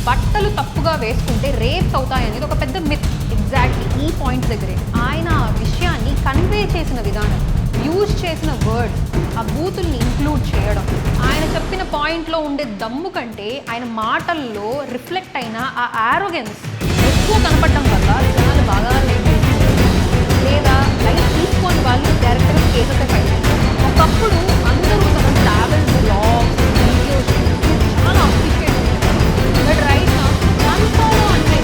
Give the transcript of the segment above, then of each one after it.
బట్టలు తప్పుగా వేసుకుంటే రేప్స్ అవుతాయి అనేది ఒక పెద్ద మిత్. ఎగ్జాక్ట్లీ ఈ పాయింట్ దగ్గరే ఆయన ఆ విషయాన్ని కన్వే చేసిన విధానం, యూజ్ చేసిన వర్డ్స్, ఆ బూతుల్ని ఇంక్లూడ్ చేయడం, ఆయన చెప్పిన పాయింట్లో ఉండే దమ్ము కంటే ఆయన మాటల్లో రిఫ్లెక్ట్ అయిన ఆ ఆరోగెన్స్ ఎక్కువ కనపడటం వల్ల జనాలు బాగా లేదా లైట్ తీసుకొని వాళ్ళు డైరెక్ట్గా కేసెస్ ఫైల్ చేస్తారు. ఒకప్పుడు అందరూ తన ట్రావెల్ బ్లాగ్స్, వీడియోస్ చాలా అప్రిషియేట్ చేస్తారు. బట్ రైట్ నా అన్ఫాలో అంటే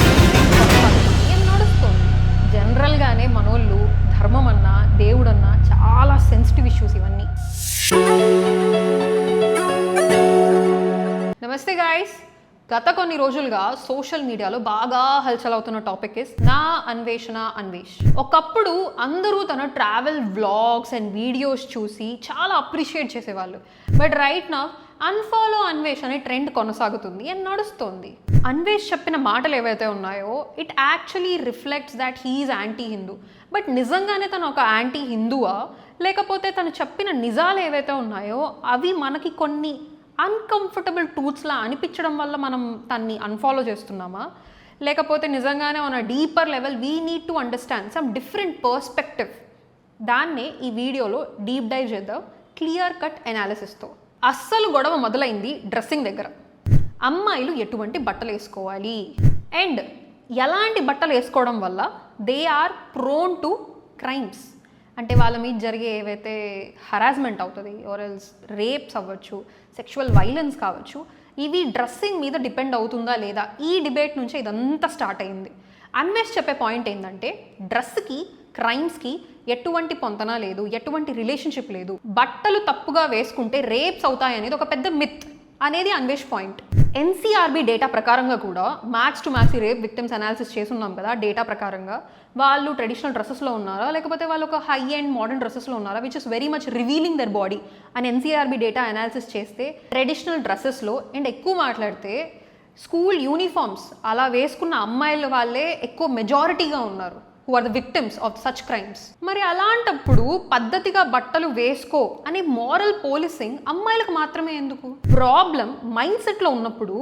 ఏం నడుస్తుంది? జనరల్గానే మనోళ్ళు ధర్మం అన్నా దేవుడన్నా చాలా సెన్సిటివ్ ఇష్యూస్ ఇవన్నీ. నమస్తే గాయస్. గత కొన్ని రోజులుగా సోషల్ మీడియాలో బాగా హల్చల్ అవుతున్న టాపిక్ ఇస్ నా అన్వేషణ అన్వేష్. ఒకప్పుడు అందరూ తన ట్రావెల్ వ్లాగ్స్ అండ్ వీడియోస్ చూసి చాలా అప్రిషియేట్ చేసేవాళ్ళు. బట్ రైట్ నా అన్ఫాలో అన్వేష్ అనే ట్రెండ్ కొనసాగుతుంది అండ్ నడుస్తోంది. అన్వేష్ చెప్పిన మాటలు ఏవైతే ఉన్నాయో it actually reflects that he's anti Hindu. But నిజంగానే తను ఒక యాంటీ హిందూవా, లేకపోతే తను చెప్పిన నిజాలు ఏవైతే ఉన్నాయో అవి మనకి కొన్ని అన్కంఫర్టబుల్ ట్రూత్స్లా అనిపించడం వల్ల మనం తన్ని అన్ఫాలో చేస్తున్నామా, లేకపోతే నిజంగానే on a deeper level we need to understand some different perspective. దాన్నే ఈ వీడియోలో డీప్ డైవ్ చేద్దాం క్లియర్ కట్ అనాలిసిస్తో. అస్సలు గొడవ మొదలైంది డ్రెస్సింగ్ దగ్గర. అమ్మాయిలు ఎటువంటి బట్టలు వేసుకోవాలి అండ్ ఎలాంటి బట్టలు వేసుకోవడం వల్ల they are prone to crimes, అంటే వాళ్ళ మీద జరిగే ఏవైతే హరాస్మెంట్ అవుతుంది ఆర్ ఎల్స్ రేప్స్ అవ్వచ్చు, సెక్షువల్ వైలెన్స్ కావచ్చు, ఇవి డ్రెస్సింగ్ మీద డిపెండ్ అవుతుందా లేదా, ఈ డిబేట్ నుంచే ఇదంతా స్టార్ట్ అయింది. అన్వేష్ చెప్పే పాయింట్ ఏంటంటే డ్రెస్కి క్రైమ్స్కి ఎటువంటి పొంతన లేదు, ఎటువంటి రిలేషన్షిప్ లేదు, బట్టలు తప్పుగా వేసుకుంటే రేప్స్ అవుతాయి అనేది ఒక పెద్ద మిత్ అనేది అన్వేష్ పాయింట్. ఎన్సీఆర్బీ డేటా ప్రకారంగా కూడా max to max rape victims analysis చేస్తున్నాం కదా, డేటా ప్రకారంగా వాళ్ళు ట్రెడిషనల్ డ్రెస్సెస్లో ఉన్నారా లేకపోతే వాళ్ళు ఒక హై అండ్ మోడర్న్ డ్రెస్సెస్లో ఉన్నారా, which is very much revealing their body అని ఎన్సీఆర్బీ డేటా అనాలిసిస్ చేస్తే ట్రెడిషనల్ డ్రెస్సెస్లో అండ్ ఎక్కువ మాట్లాడితే స్కూల్ యూనిఫామ్స్ అలా వేసుకున్న అమ్మాయిల వాళ్ళే ఎక్కువ మెజారిటీగా ఉన్నారు who are the victims of such crimes. మరి అలాంటప్పుడు పద్ధతిగా బట్టలు వేసుకో అనే మోరల్ పోలీసింగ్ అమ్మాయిలకు మాత్రమే ఎందుకు? ప్రాబ్లం మైండ్ సెట్లో ఉన్నప్పుడు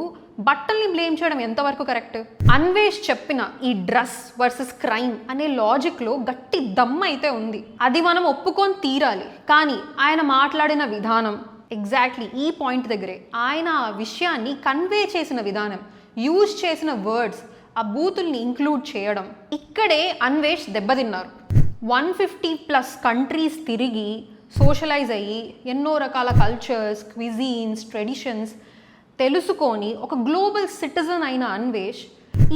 బట్టల్ని బ్లేమ్ చేయడం ఎంతవరకు కరెక్ట్? అన్వేష్ చెప్పిన ఈ డ్రెస్ వర్సెస్ క్రైమ్ అనే లాజిక్లో గట్టి దమ్ము అయితే ఉంది, అది మనం ఒప్పుకొని తీరాలి. కానీ ఆయన మాట్లాడిన విధానం, ఎగ్జాక్ట్లీ ఈ పాయింట్ దగ్గరే ఆయన ఆ విషయాన్ని కన్వే చేసిన విధానం, యూజ్ చేసిన వర్డ్స్, ఆ బూతుల్ని ఇంక్లూడ్ చేయడం, ఇక్కడే అన్వేష్ దెబ్బతిన్నారు. 150+ కంట్రీస్ తిరిగి సోషలైజ్ అయ్యి ఎన్నో రకాల కల్చర్స్, క్విజీన్స్, ట్రెడిషన్స్ తెలుసుకొని ఒక గ్లోబల్ సిటిజన్ అయిన అన్వేష్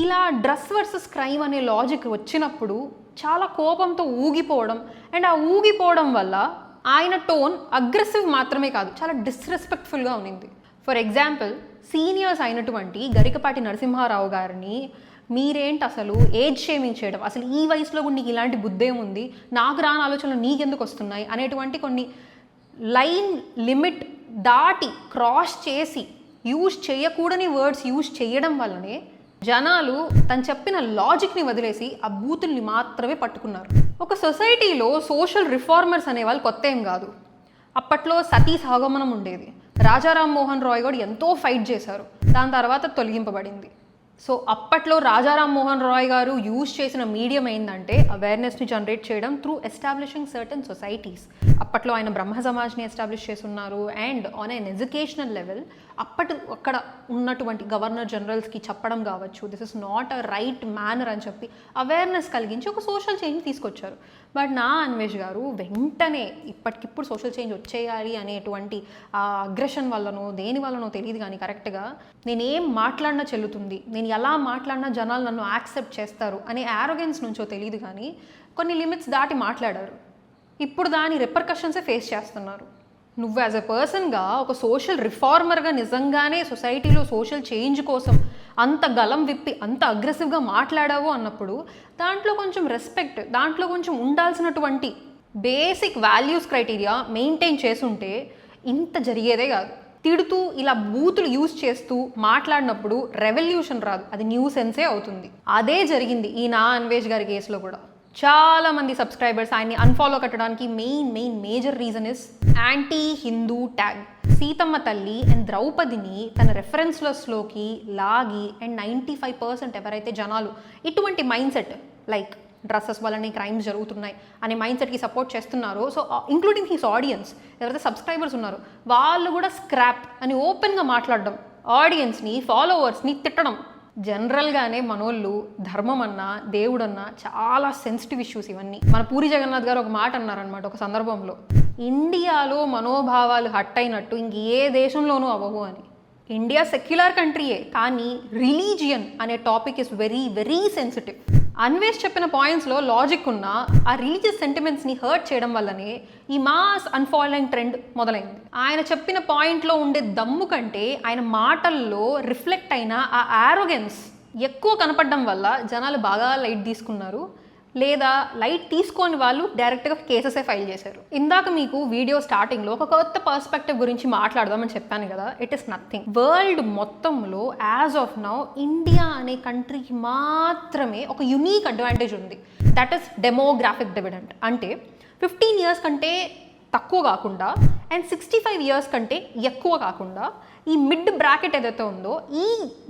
ఇలా డ్రెస్ వర్సెస్ క్రైమ్ అనే లాజిక్ వచ్చినప్పుడు చాలా కోపంతో ఊగిపోవడం, అండ్ ఆ ఊగిపోవడం వల్ల ఆయన టోన్ అగ్రెసివ్ మాత్రమే కాదు, చాలా డిస్రెస్పెక్ట్ఫుల్గా ఉన్నింది. ఫర్ ఎగ్జాంపుల్, సీనియర్స్ అయినటువంటి గరికపాటి నరసింహారావు గారిని మీరేంటి అసలు ఏజ్ షేమింగ్ చేయడం, అసలు ఈ వయసులో కూడా నీకు ఇలాంటి బుద్ధేముంది, నాకు రాని ఆలోచనలు నీకెందుకు వస్తున్నాయి అనేటువంటి కొన్ని లైన్ లిమిట్ దాటి క్రాస్ చేసి యూజ్ చేయకూడని వర్డ్స్ యూజ్ చేయడం వల్లనే జనాలు తను చెప్పిన లాజిక్ని వదిలేసి ఆ బూతుల్ని మాత్రమే పట్టుకున్నారు. ఒక సొసైటీలో సోషల్ రిఫార్మర్స్ అనేవాళ్ళు కొత్త ఏం కాదు. అప్పట్లో సతీ సహగమనం ఉండేది, రాజారాం మోహన్ రాయ్ కూడా ఎంతో ఫైట్ చేశారు, దాని తర్వాత తొలగింపబడింది. సో అప్పట్లో రాజారాం మోహన్ రాయ్ గారు యూజ్ చేసిన మీడియం ఏంటంటే అవేర్నెస్ని జనరేట్ చేయడం త్రూ ఎస్టాబ్లిషింగ్ సర్టన్ సొసైటీస్. అప్పట్లో ఆయన బ్రహ్మ సమాజ్ని ఎస్టాబ్లిష్ చేస్తున్నారు and on an educational level అక్కడ ఉన్నటువంటి గవర్నర్ జనరల్స్కి చెప్పడం కావచ్చు, this is not a right manner అని చెప్పి అవేర్నెస్ కలిగించి ఒక సోషల్ చేంజ్ తీసుకొచ్చారు. బట్ నా అన్వేష్ గారు వెంటనే ఇప్పటికిప్పుడు సోషల్ చేంజ్ వచ్చేయాలి అనేటువంటి ఆ అగ్రెషన్ వల్లనో దేని వల్లనో తెలియదు కానీ కరెక్ట్గా నేనేం మాట్లాడినా చెల్లుతుంది, నేను ఎలా మాట్లాడినా జనాలు నన్ను యాక్సెప్ట్ చేస్తారు అనే యారోగెన్స్ నుంచో తెలియదు కానీ కొన్ని లిమిట్స్ దాటి మాట్లాడారు. ఇప్పుడు దాని రిపర్కషన్సే ఫేస్ చేస్తున్నారు. నువ్వు యాజ్ ఎ పర్సన్గా ఒక సోషల్ రిఫార్మర్గా నిజంగానే సొసైటీలో సోషల్ చేంజ్ కోసం అంత గలం విప్పి అంత అగ్రెసివ్గా మాట్లాడావు అన్నప్పుడు దాంట్లో కొంచెం రెస్పెక్ట్, దాంట్లో కొంచెం ఉండాల్సినటువంటి బేసిక్ వాల్యూస్ క్రైటీరియా మెయింటైన్ చేసుంటే ఇంత జరిగేదే కాదు. తిడుతూ ఇలా బూతులు యూజ్ చేస్తూ మాట్లాడినప్పుడు రెవల్యూషన్ రాదు, అది న్యూ సెన్సే అవుతుంది. అదే జరిగింది ఈ నా అన్వేష్ గారి కేసులో కూడా. చాలా మంది సబ్స్క్రైబర్స్ ఆయన్ని అన్ఫాలో కట్టడానికి major reason is anti Hindu tag. Seethamma తల్లి అండ్ ద్రౌపదిని తన రెఫరెన్స్లెస్లోకి లాగి అండ్ 95% ఎవరైతే జనాలు ఇటువంటి మైండ్ సెట్ లైక్ డ్రెస్సెస్ వల్లనే క్రైమ్స్ జరుగుతున్నాయి అనే మైండ్ సెట్కి సపోర్ట్ చేస్తున్నారో, సో ఇంక్లూడింగ్ హిస్ ఆడియన్స్ ఎవరైతే సబ్స్క్రైబర్స్ ఉన్నారో వాళ్ళు కూడా స్క్రాప్ అని ఓపెన్గా మాట్లాడడం, ఆడియన్స్ని ఫాలోవర్స్ని తిట్టడం. జనరల్గానే మనోళ్ళు ధర్మం అన్నా దేవుడన్నా చాలా సెన్సిటివ్ ఇష్యూస్ ఇవన్నీ. మన పూరి జగన్నాథ్ గారు ఒక మాట అన్నారనమాట ఒక సందర్భంలో, ఇండియాలో మనోభావాలు హట్ అయినట్టు ఇంక ఏ దేశంలోనూ అవ్వవు అని. ఇండియా సెక్యులర్ కంట్రీయే, కానీ రిలీజియన్ అనే topic is very sensitive. Anvesh చెప్పిన పాయింట్స్లో లాజిక్ ఉన్న ఆ రిలీజియస్ సెంటిమెంట్స్ని హర్ట్ చేయడం వల్లనే ఈ మాస్ అన్ఫాలోయింగ్ ట్రెండ్ మొదలైంది. ఆయన చెప్పిన పాయింట్లో ఉండే దమ్ము కంటే ఆయన మాటల్లో రిఫ్లెక్ట్ అయిన ఆ ఆరోగెన్స్ ఎక్కువ కనపడడం వల్ల జనాలు బాగా లైట్ తీసుకున్నారు, లేదా లైట్ తీసుకొని వాళ్ళు డైరెక్ట్గా కేసెసే ఫైల్ చేశారు. ఇందాక మీకు వీడియో స్టార్టింగ్లో ఒక కొత్త పర్స్పెక్టివ్ గురించి మాట్లాడదామని చెప్పాను కదా, ఇట్ ఈస్ నథింగ్. వరల్డ్ మొత్తంలో యాజ్ ఆఫ్ నౌ ఇండియా అనే కంట్రీకి మాత్రమే ఒక యునీక్ అడ్వాంటేజ్ ఉంది, దట్ ఈస్ డెమోగ్రాఫిక్ డివిడెండ్. అంటే 15 years కంటే తక్కువ కాకుండా అండ్ 65 years కంటే ఎక్కువ కాకుండా ఈ మిడ్ బ్రాకెట్ ఏదైతే ఉందో ఈ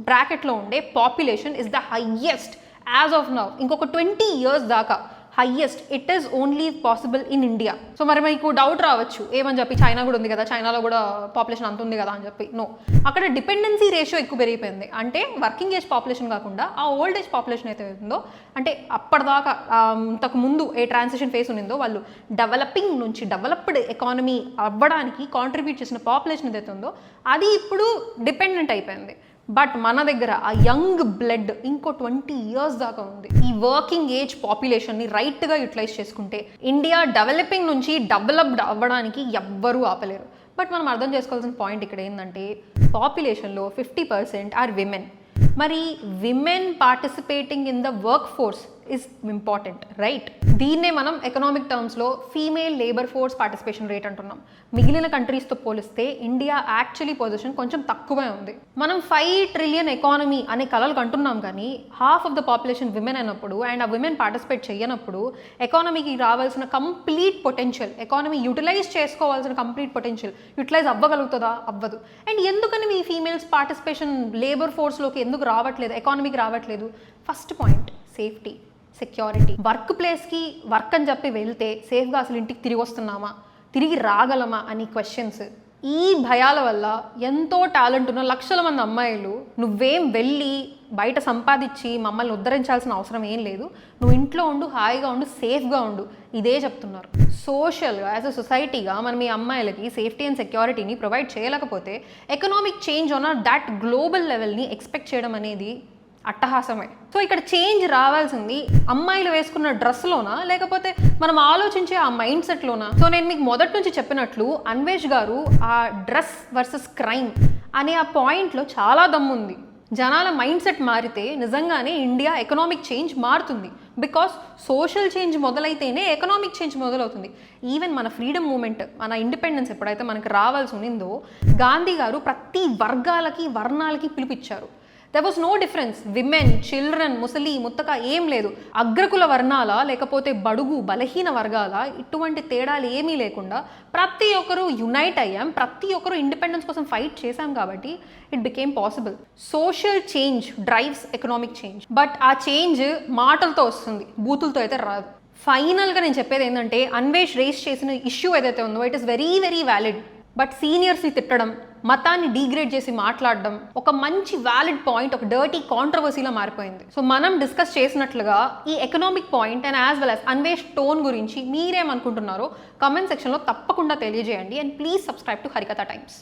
బ్రాకెట్లో ఉండే population is the highest as of now. ఇంకొక 20 years దాకా highest it is only possible in India. So మరి మీకు డౌట్ రావచ్చు, ఏమని చెప్పి చైనా కూడా ఉంది కదా, చైనాలో కూడా పాపులేషన్ అంత ఉంది కదా అని చెప్పి. నో, అక్కడ డిపెండెన్సీ రేషియో ఎక్కువ పెరిగిపోయింది. అంటే వర్కింగ్ ఏజ్ పాపులేషన్ కాకుండా ఆ ఓల్డ్ ఏజ్ పాపులేషన్ అయితే ఉందో, అంటే అప్పటిదాకా అంతకు ముందు ఏ ట్రాన్సిషన్ ఫేస్ ఉన్నిందో వాళ్ళు డెవలపింగ్ నుంచి డెవలప్డ్ ఎకానమీ అవ్వడానికి కాంట్రిబ్యూట్ చేసిన పాపులేషన్ ఏదైతే ఉందో అది ఇప్పుడు డిపెండెంట్ అయిపోయింది. బట్ మన దగ్గర ఆ యంగ్ బ్లడ్ ఇంకో 20 years దాకా ఉంది. ఈ వర్కింగ్ ఏజ్ పాపులేషన్ని రైట్గా యూటిలైజ్ చేసుకుంటే ఇండియా డెవలపింగ్ నుంచి డెవలప్డ్ అవ్వడానికి ఎవ్వరూ ఆపలేరు. బట్ మనం అర్థం చేసుకోవాల్సిన పాయింట్ ఇక్కడ ఏంటంటే పాపులేషన్లో 50% ఆర్ విమెన్. మరి women participating in the work force is important, right? దీన్నే మనం ఎకనామిక్ టర్మ్స్లో female labour force participation rate అంటున్నాం. మిగిలిన కంట్రీస్తో పోలిస్తే ఇండియా యాక్చువల్లీ పొజిషన్ కొంచెం తక్కువే ఉంది. మనం 5 trillion ఎకానమీ అనే కలలు కంటున్నాం, కానీ half of the population women అయినప్పుడు అండ్ ఆ విమెన్ పార్టిసిపేట్ చేయనప్పుడు ఎకానమీకి రావాల్సిన కంప్లీట్ పొటెన్షియల్, ఎకానమీ యూటిలైజ్ చేసుకోవాల్సిన కంప్లీట్ పొటెన్షియల్ యూటిలైజ్ అవ్వగలుగుతుందా? అవ్వదు. అండ్ ఎందుకని మీ ఫీమేల్స్ పార్టిసిపేషన్ లేబర్ ఫోర్స్లోకి ఎందుకు రావట్లేదు, ఎకానమీకి రావట్లేదు? First point safety, security. Work ప్లేస్కి వర్క్ అని చెప్పి వెళ్తే సేఫ్గా అసలు ఇంటికి తిరిగి వస్తున్నామా, తిరిగి రాగలమా అని క్వశ్చన్స్. ఈ భయాల వల్ల ఎంతో టాలెంట్ ఉన్న లక్షల మంది అమ్మాయిలు నువ్వేం వెళ్ళి బయట సంపాదించి మమ్మల్ని ఉద్ధరించాల్సిన అవసరం ఏం లేదు, నువ్వు ఇంట్లో ఉండు, హాయిగా ఉండు, సేఫ్గా ఉండు, ఇదే చెప్తున్నారు. సోషల్గా యాజ్ అ సొసైటీగా మనం ఈ అమ్మాయిలకి సేఫ్టీ అండ్ సెక్యూరిటీని ప్రొవైడ్ చేయలేకపోతే economic change on that global లెవెల్ని ఎక్స్పెక్ట్ చేయడం అనేది అట్టహాసమే. సో ఇక్కడ చేంజ్ రావాల్సింది అమ్మాయిలు వేసుకున్న డ్రెస్లోనా, లేకపోతే మనం ఆలోచించే ఆ మైండ్ సెట్లోనా? సో నేను మీకు మొదటి నుంచి చెప్పినట్లు అన్వేష్ గారు ఆ డ్రెస్ వర్సెస్ క్రైమ్ అనే ఆ పాయింట్లో చాలా దమ్ముంది. జనాల మైండ్ సెట్ మారితే నిజంగానే ఇండియా ఎకనామిక్ చేంజ్ మారుతుంది. బికాస్ సోషల్ చేంజ్ మొదలైతేనే ఎకనామిక్ చేంజ్ మొదలవుతుంది. ఈవెన్ మన ఫ్రీడమ్ మూమెంట్, మన ఇండిపెండెన్స్ ఎప్పుడైతే మనకు రావాల్సి ఉన్నిందో గాంధీ గారు ప్రతి వర్గాలకి వర్ణాలకి పిలిపించారు. There was no difference, women, children, ముసలి, ముత్తక ఏం లేదు. అగ్రకుల వర్ణాల లేకపోతే బడుగు బలహీన వర్గాల ఇటువంటి తేడాలు ఏమీ లేకుండా ప్రతి ఒక్కరూ యునైట్ అయ్యాం, ప్రతి ఒక్కరూ ఇండిపెండెన్స్ కోసం ఫైట్ చేశాం. కాబట్టి it became possible. Social change drives economic change. But ఆ చేంజ్ మాటలతో వస్తుంది, బూతులతో అయితే రాదు. ఫైనల్గా నేను చెప్పేది ఏంటంటే అన్వేష్ రేస్ చేసిన ఇష్యూ ఏదైతే ఉందో it is very valid. But సీనియర్స్ని తిట్టడం, మతాన్ని డీగ్రేడ్ చేసి మాట్లాడడం ఒక మంచి వ్యాలిడ్ పాయింట్, ఒక డర్టీ కాంట్రవర్సీలా మారిపోయింది. సో మనం డిస్కస్ చేసినట్లుగా ఈ economic point and as well as Anvesh tone గురించి మీరేమనుకుంటున్నారో కామెంట్ సెక్షన్లో తప్పకుండా తెలియజేయండి. And please subscribe to Harikatha times.